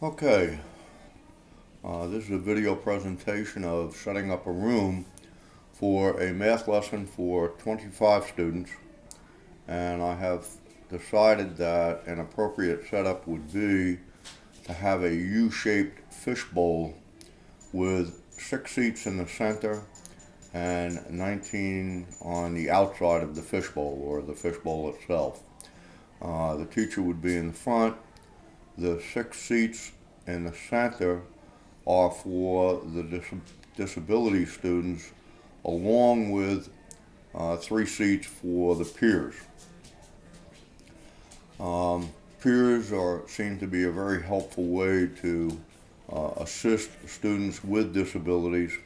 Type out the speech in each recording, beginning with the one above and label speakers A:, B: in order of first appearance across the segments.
A: Okay, this is a video presentation of setting up a room for a math lesson for 25 students, and I have decided that an appropriate setup would be to have a U-shaped fishbowl with 6 seats in the center and 19 on the outside of the fishbowl or the fishbowl itself. The teacher would be in the front. The 6 seats in the center are for the disability students, along with 3 seats for the peers. Peers seem to be a very helpful way to assist students with disabilities,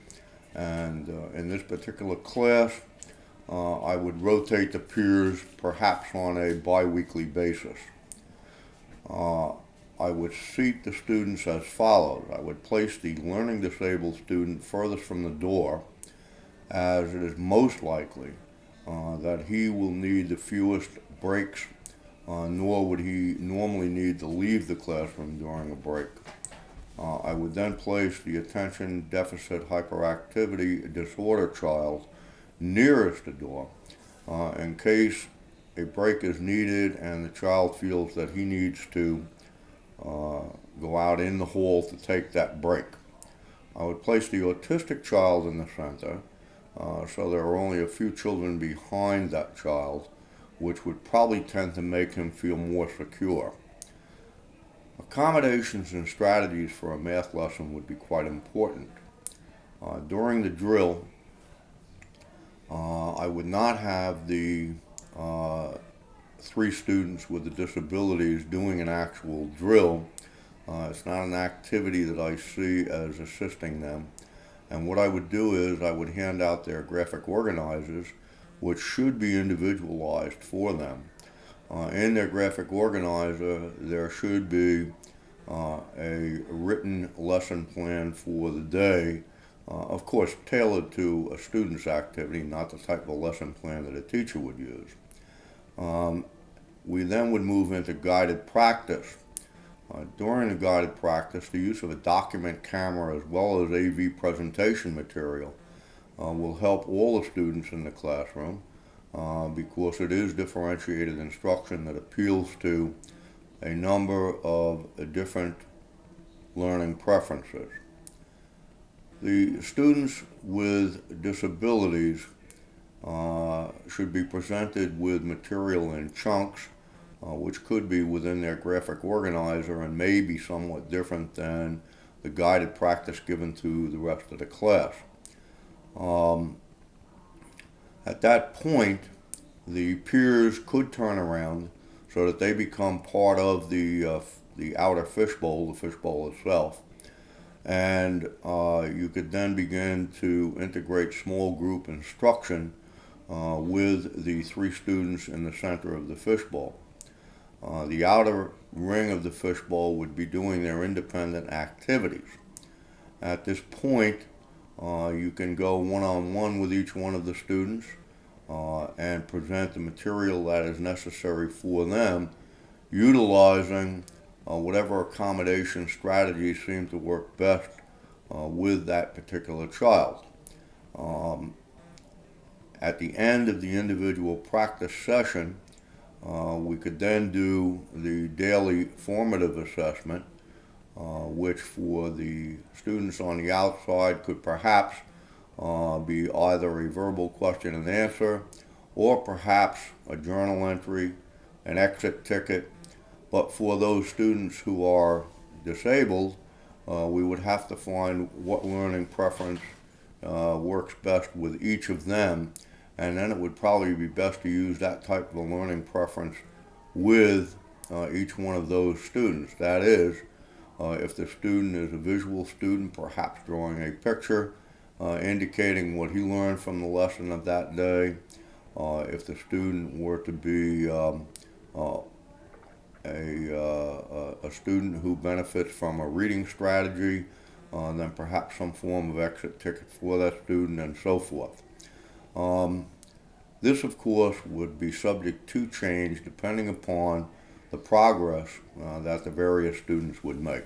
A: and in this particular class, I would rotate the peers perhaps on a bi-weekly basis. I would seat the students as follows. I would place the learning disabled student furthest from the door, as it is most likely that he will need the fewest breaks, nor would he normally need to leave the classroom during a break. I would then place the attention deficit hyperactivity disorder child nearest the door in case a break is needed and the child feels that he needs to go out in the hall to take that break. I would place the autistic child in the center, so there are only a few children behind that child, which would probably tend to make him feel more secure. Accommodations and strategies for a math lesson would be quite important. During the drill, I would not have the 3 students with the disabilities doing an actual drill. It's not an activity that I see as assisting them. And what I would do is I would hand out their graphic organizers, which should be individualized for them. In their graphic organizer, there should be a written lesson plan for the day, of course tailored to a student's activity, not the type of lesson plan that a teacher would use. We then would move into guided practice. During the guided practice, the use of a document camera as well as AV presentation material will help all the students in the classroom because it is differentiated instruction that appeals to a number of different learning preferences. The students with disabilities should be presented with material in chunks, which could be within their graphic organizer and may be somewhat different than the guided practice given to the rest of the class. At that point, the peers could turn around so that they become part of the outer fishbowl, the fishbowl itself. And you could then begin to integrate small group instruction with the 3 students in the center of the fishbowl. The outer ring of the fishbowl would be doing their independent activities. At this point, you can go one-on-one with each one of the students and present the material that is necessary for them, utilizing whatever accommodation strategies seem to work best with that particular child. At the end of the individual practice session, we could then do the daily formative assessment, which for the students on the outside could perhaps be either a verbal question and answer or perhaps a journal entry, an exit ticket. But for those students who are disabled, we would have to find what learning preference works best with each of them, and then it would probably be best to use that type of a learning preference with each one of those students. That is, if the student is a visual student, perhaps drawing a picture indicating what he learned from the lesson of that day. If the student were to be a student who benefits from a reading strategy, then perhaps some form of exit ticket for that student, and so forth. This, of course, would be subject to change depending upon the progress that the various students would make.